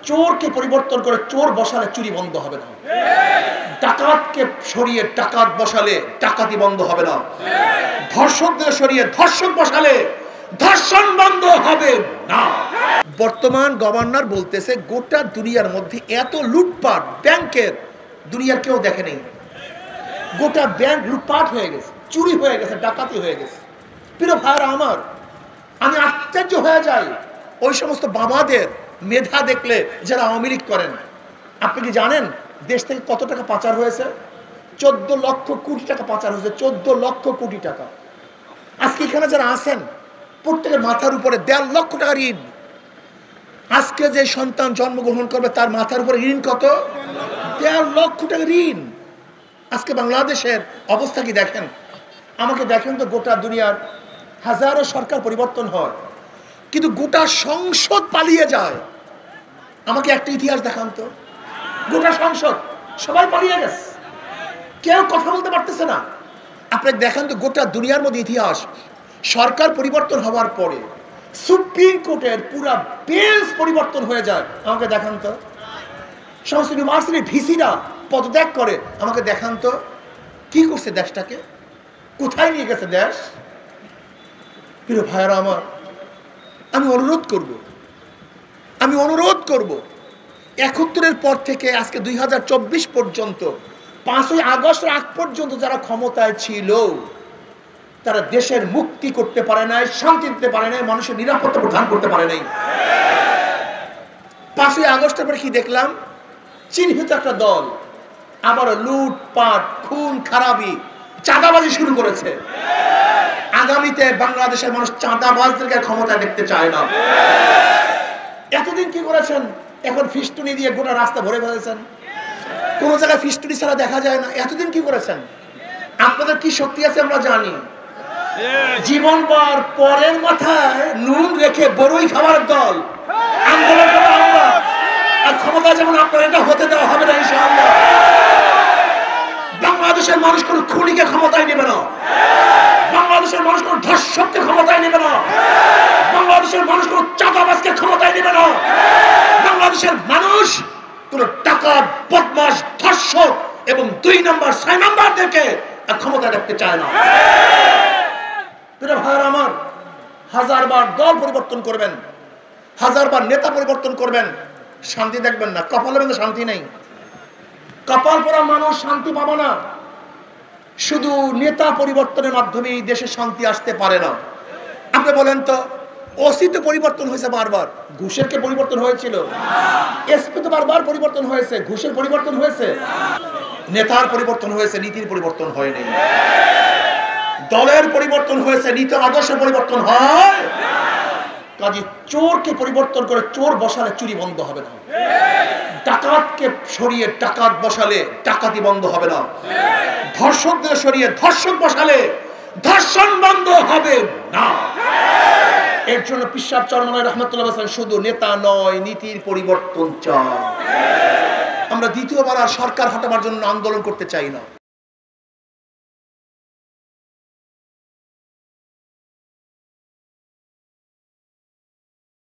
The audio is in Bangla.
চোরকে পরিবর্তন করে চোর বসালে চুরি বন্ধ হবে না, ডাকাতকে সরিয়ে ডাকাত বসালে ডাকাতি বন্ধ হবে না, ধর্ষকদের সরিয়ে ধর্ষক বসালে ধর্ষণ বন্ধ হবে না। বর্তমান গভর্নর বলতেছে গোটা দুনিয়ার মধ্যে এত লুটপাট ব্যাংকের দুনিয়ার কেউ দেখে নেই। গোটা ব্যাংক লুটপাট হয়ে গেছে, চুরি হয়ে গেছে, ডাকাতি হয়ে গেছে। প্রিয় ভাইরা আমার, আমি আশ্চর্য হয়ে যাই ওই সমস্ত বাবাদের মেধা দেখলে যারা আওয়ামী লীগ করেন। আপনি কি জানেন দেশ থেকে কত টাকা পাচার হয়েছে? 14 লক্ষ কোটি টাকা পাচার হয়েছে, 14 লক্ষ কোটি টাকা। আজকে এখানে যারা আছেন প্রত্যেকের মাথার উপরে 1.5 লক্ষ টাকা ঋণ। আজকে যে সন্তান জন্মগ্রহণ করবে তার মাথার উপরে ঋণ কত? 1.5 লক্ষ টাকা ঋণ। আজকে বাংলাদেশের অবস্থা কি দেখেন, আমাকে দেখেন তো। গোটা দুনিয়ার হাজারো সরকার পরিবর্তন হয় কিন্তু গোটা সংসদ পালিয়ে যায়। আমাকে একটা ইতিহাস দেখান তো, গোটা সংসদ সবাই পালিয়ে গেছে, কেউ কথা বলতে পারতেছে না। আপনি দেখেন তো গোটা দুনিয়ার মধ্যে ইতিহাস, সরকার পরিবর্তন হওয়ার পরে সুপ্রিম কোর্টের পুরা বেঞ্চ পরিবর্তন হয়ে যায়। আমাকে দেখান তো। সমস্ত ইউনিভার্সিটির ভিসিরা পদত্যাগ করে। আমাকে দেখান তো কি করছে দেশটাকে, কোথায় নিয়ে গেছে দেশ। প্রিয় ভাইয়েরা আমার, আমি অনুরোধ করব 71-এর পর থেকে আজকে 2024 পর্যন্ত 5ই আগস্টের আগ পর্যন্ত যারা ক্ষমতায় ছিল তারা দেশের মুক্তি করতে পারে নাই, শান্তি দিতে পারে নাই, মানুষের নিরাপত্তা প্রদান করতে পারে নাই। 5ই আগস্টের পরে কি দেখলাম? চিহ্নিত একটা দল আবার লুটপাট, খুন খারাপি, চাঁদাবাজি শুরু করেছে। আগামীতে বাংলাদেশের মানুষ চাঁদাবাজদেরকে ক্ষমতায় দেখতে চায় না। এতদিন কি করেছেন? এখন ফিস্টুনি দিয়ে গোটা রাস্তা ভরে ফেলেছেন, কোন জায়গায় ফিস্টুনি ছাড়া দেখা যায় না। এতদিন কি করেছেন? আপনাদের কি শক্তি আছে আমরা জানি। জীবন পরের মাথায় নুন রেখে বড়ই খাবার দল আন্দোলন করে আমরা, আর ক্ষমতা যেমন আপনার এটা হতে দেওয়া হবে না ইনশাআল্লাহ। বাংলাদেশের মানুষ কোন খুনিকে ক্ষমতায় নেবে না, বাংলাদেশের মানুষ কোন ধর্ষককে ক্ষমতায় নেবে না, বাংলাদেশের মানুষ কোন চাঁদাবাজকে ক্ষমতায় নেবে না, বাংলাদেশের মানুষ কোন টাকা বদমাশ ধর্ষক এবং 2 নম্বর 6 নম্বরদেরকে ক্ষমতায় রাখতে চায় না। প্রিয় ভাইরা আমার, 1000বার দল পরিবর্তন করবেন, 1000বার নেতা পরিবর্তন করবেন, শান্তি দেখবেন না। কপালের মধ্যে শান্তি নেই। কপাল পরা মানুষ শান্তি পাবে না। শুধু নেতা পরিবর্তনের মাধ্যমে এই দেশে শান্তি আসতে পারে না। আপনি বলেন তো, ওসি তো পরিবর্তন হয়েছে বারবার, ঘুষের কে পরিবর্তন হয়েছিল? এসপি তো বারবার পরিবর্তন হয়েছে, ঘুষের পরিবর্তন হয়েছে? নেতার পরিবর্তন হয়েছে, নীতির পরিবর্তন হয়নি। দলের পরিবর্তন হয়েছে, নীতি আদর্শের পরিবর্তন হয়। কাজে চোরকে পরিবর্তন করে চোর বসালে চুরি বন্ধ হবে না, ডাকাতকে সরিয়ে ডাকাত বসালে ডাকাতি বন্ধ হবে না, ধর্ষকদের সরিয়ে ধর্ষক বসালে ধর্ষণ বন্ধ হবে না। এর জন্য পীর সাহেব চরমনাই রহমতুল্লাহ বলেন, শুধু নেতা নয়, নীতির পরিবর্তন চাই। আমরা দ্বিতীয়বার আর সরকার হটাবার জন্য আন্দোলন করতে চাই না।